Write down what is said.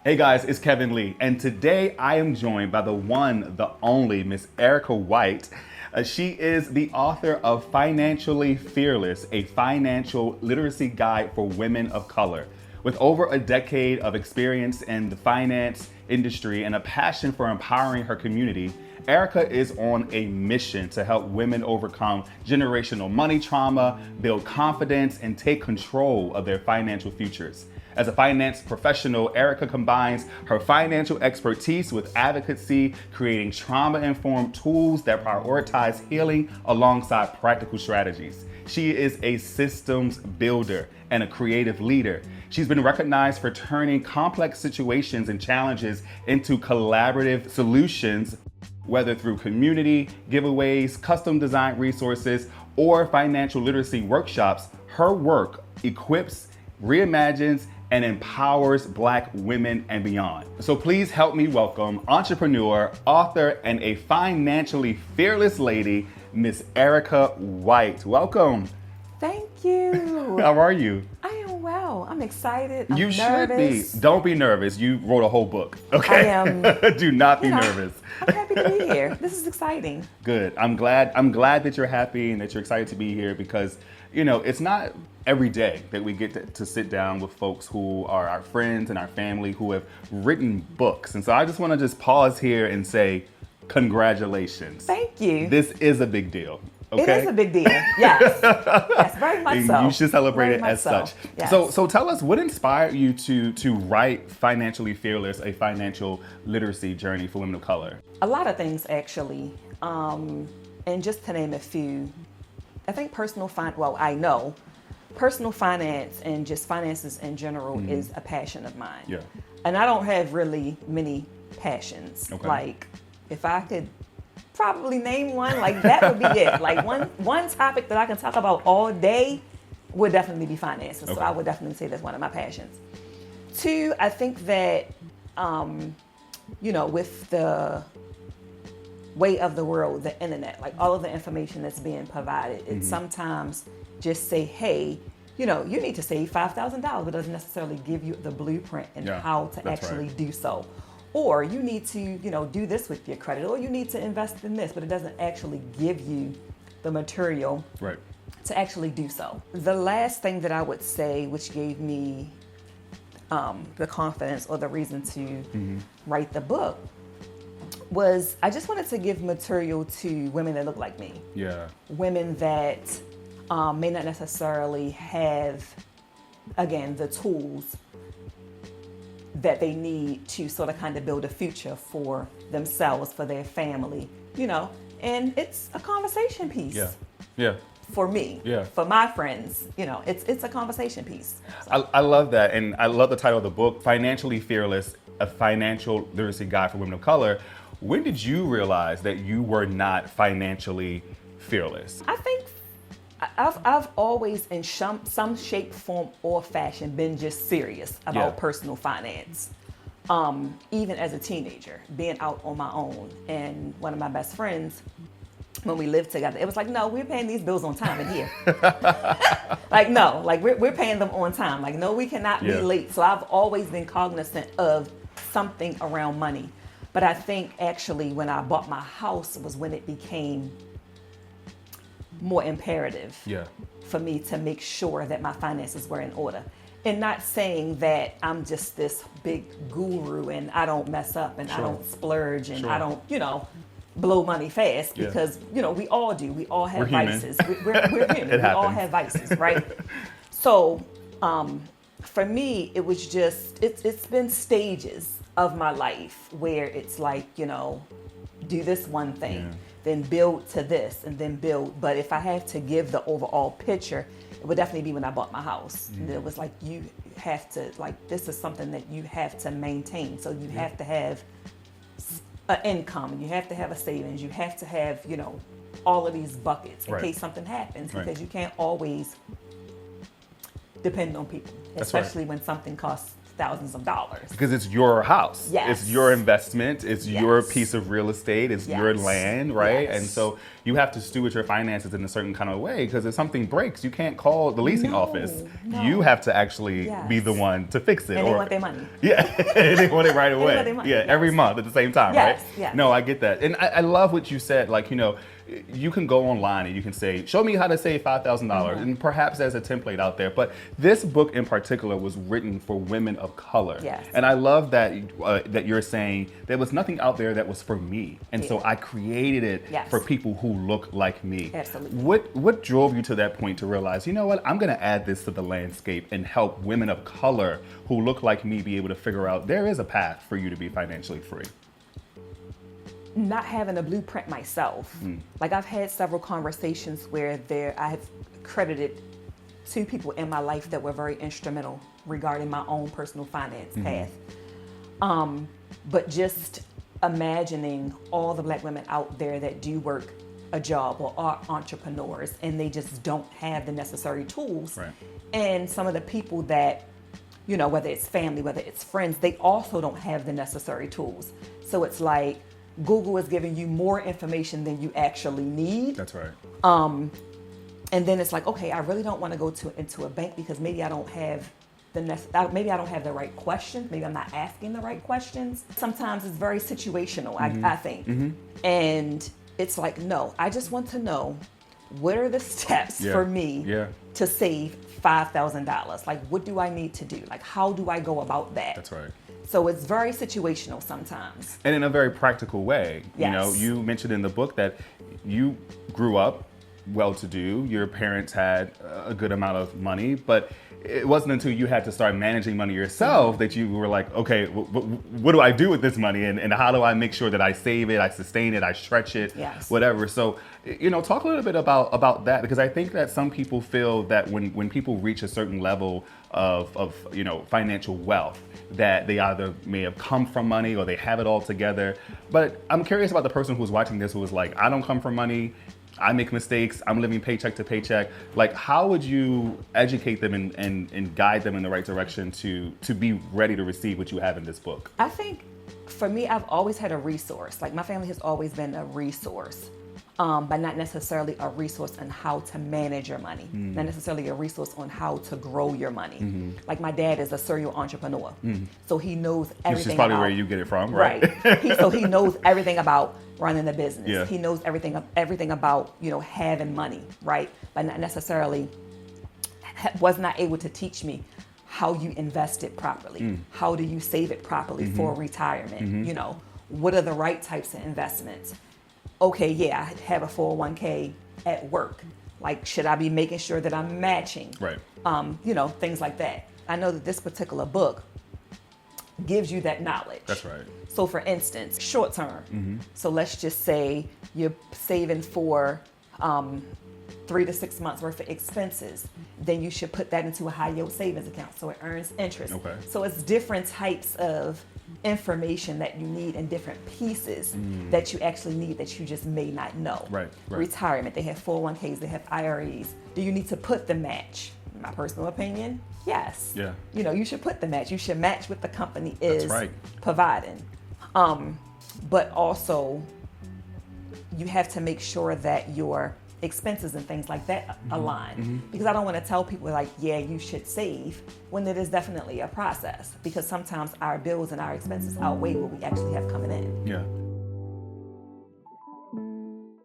Hey guys, it's Kevin Lei, and today I am joined by the one, the only Miss Erika White. She is the author of Financially Fearless, a financial literacy guide for women of color. With over a decade of experience in the finance industry and a passion for empowering her community, Erika is on a mission to help women overcome generational money trauma, build confidence, and take control of their financial futures. As a finance professional, Erika combines her financial expertise with advocacy, creating trauma-informed tools that prioritize healing alongside practical strategies. She is a systems builder and a creative leader. She's been recognized for turning complex situations and challenges into collaborative solutions, whether through community giveaways, custom design resources, or financial literacy workshops. Her work equips, reimagines, and empowers Black women and beyond. So please help me welcome entrepreneur, author, and a financially fearless lady, Miss Erika White. Welcome. Thank you. How are you? I am well. I'm excited. I'm you nervous. should be. Don't be nervous. You wrote a whole book. Okay. I am. Do not be nervous. I'm happy to be here. This is exciting. Good. I'm glad that you're happy and that you're excited to be here because, you know, it's not every day that we get to sit down with folks who are our friends and our family who have written books. And so I just want to just pause here and say, congratulations. Thank you. This is a big deal. Okay? It is a big deal. Yes. Yes, very much so. You should celebrate it as such. Yes. So tell us, what inspired you to write Financially Fearless, a financial literacy journey for women of color? A lot of things, actually. And just to name a few, I think personal finance and just finances in general is a passion of mine. Yeah. And I don't have really many passions. Okay. Like, if I could probably name one, like that would be it. Like one topic that I can talk about all day would definitely be finances. Okay. So I would definitely say that's one of my passions. Two, I think that, with the way of the world, the internet, like all of the information that's being provided, it's sometimes just say, hey, you need to save $5,000, but it doesn't necessarily give you the blueprint and how to actually do so. Or you need to, do this with your credit, or you need to invest in this, but it doesn't actually give you the material to actually do so. The last thing that I would say, which gave me the confidence or the reason to write the book, was I just wanted to give material to women that look like me. Yeah. Women that may not necessarily have, again, the tools that they need to sort of kind of build a future for themselves, for their family, and it's a conversation piece. Yeah. For me, for my friends, it's a conversation piece. So. I love that, and I love the title of the book, Financially Fearless, a financial literacy guide for women of color. When did you realize that you were not financially fearless? I think I've always, in some shape, form, or fashion, been just serious about personal finance. Even as a teenager, being out on my own. And one of my best friends, when we lived together, it was like, no, we're paying these bills on time in here. We're paying them on time. Like, no, we cannot be late. So I've always been cognizant of something around money. But I think actually when I bought my house was when it became more imperative for me to make sure that my finances were in order. And not saying that I'm just this big guru and I don't mess up and I don't splurge and I don't, blow money fast, because, we all do. We all have vices. We're human. We all have vices, right? So for me, it was just, it's been stages of my life where it's like, do this one thing, then build to this, and then build. But if I have to give the overall picture, it would definitely be when I bought my house. And it was like, you have to, this is something that you have to maintain. So you have to have an income, you have to have a savings, you have to have, all of these buckets in case something happens, because you can't always depend on people, especially when something costs thousands of dollars. Because it's your house. Yes. It's your investment. It's Yes. your piece of real estate. It's your Yes. land, right? Yes. And so you have to steward your finances in a certain kind of way, because if something breaks, you can't call the leasing office. No. You have to actually Yes. be the one to fix it. And they want their money. Yeah, they want it right They away. want their money, Yeah, yes. every month at the same time, Yes, right? yes. No, I get that. And I love what you said. Like, you can go online and you can say, show me how to save $5,000, and perhaps there's a template out there. But this book in particular was written for women of color. Yes. And I love that that you're saying there was nothing out there that was for me. And so Yeah. I created it Yes. for people who look like me. Absolutely. What drove you to that point to realize, you know what, I'm going to add this to the landscape and help women of color who look like me be able to figure out there is a path for you to be financially free? Not having a blueprint myself. Like, I've had several conversations where I have credited 2 people in my life that were very instrumental regarding my own personal finance path. But just imagining all the Black women out there that do work a job or are entrepreneurs, and they just don't have the necessary tools. Right. And some of the people that, whether it's family, whether it's friends, they also don't have the necessary tools. So it's like Google is giving you more information than you actually need. That's right. And then it's like, okay, I really don't want to go into a bank because maybe I don't have maybe I don't have the right questions. Maybe I'm not asking the right questions. Sometimes it's very situational, I think. And it's like, no, I just want to know, what are the steps for me to save $5,000? Like, what do I need to do? Like, how do I go about that? That's right. So it's very situational sometimes. And in a very practical way. Yes. You mentioned in the book that you grew up well-to-do. Your parents had a good amount of money, but it wasn't until you had to start managing money yourself that you were like, okay, what do I do with this money? And how do I make sure that I save it, I sustain it, I stretch it, Yes. whatever. So, talk a little bit about that, because I think that some people feel that when people reach a certain level of financial wealth, that they either may have come from money or they have it all together. But I'm curious about the person who's watching this who is like, I don't come from money, I make mistakes, I'm living paycheck to paycheck. Like, how would you educate them and guide them in the right direction to be ready to receive what you have in this book? I think for me, I've always had a resource. Like, my family has always been a resource, but not necessarily a resource on how to manage your money, not necessarily a resource on how to grow your money. Like, my dad is a serial entrepreneur, so he knows everything. Which is probably where you get it from, right? So he knows everything about running a business. Yeah. He knows everything about having money, right? But not necessarily was not able to teach me how you invest it properly. How do you save it properly for retirement? What are the right types of investments? Okay, yeah, I have a 401k at work. Like, should I be making sure that I'm matching? Right. Things like that. I know that this particular book gives you that knowledge. That's right. So for instance, short term. So let's just say you're saving for 3 to 6 months worth of expenses. Then you should put that into a high yield savings account so it earns interest. Okay. So it's different types of information that you need and different pieces that you actually need that you just may not know. Right. Retirement, they have 401ks, they have IRAs. Do you need to put the match? My personal opinion, yes. Yeah. You should put the match. You should match what the company is right. providing. But also, you have to make sure that your expenses and things like that align. Because I don't want to tell people like, yeah, you should save, when it is definitely a process. Because sometimes our bills and our expenses outweigh what we actually have coming in. Yeah.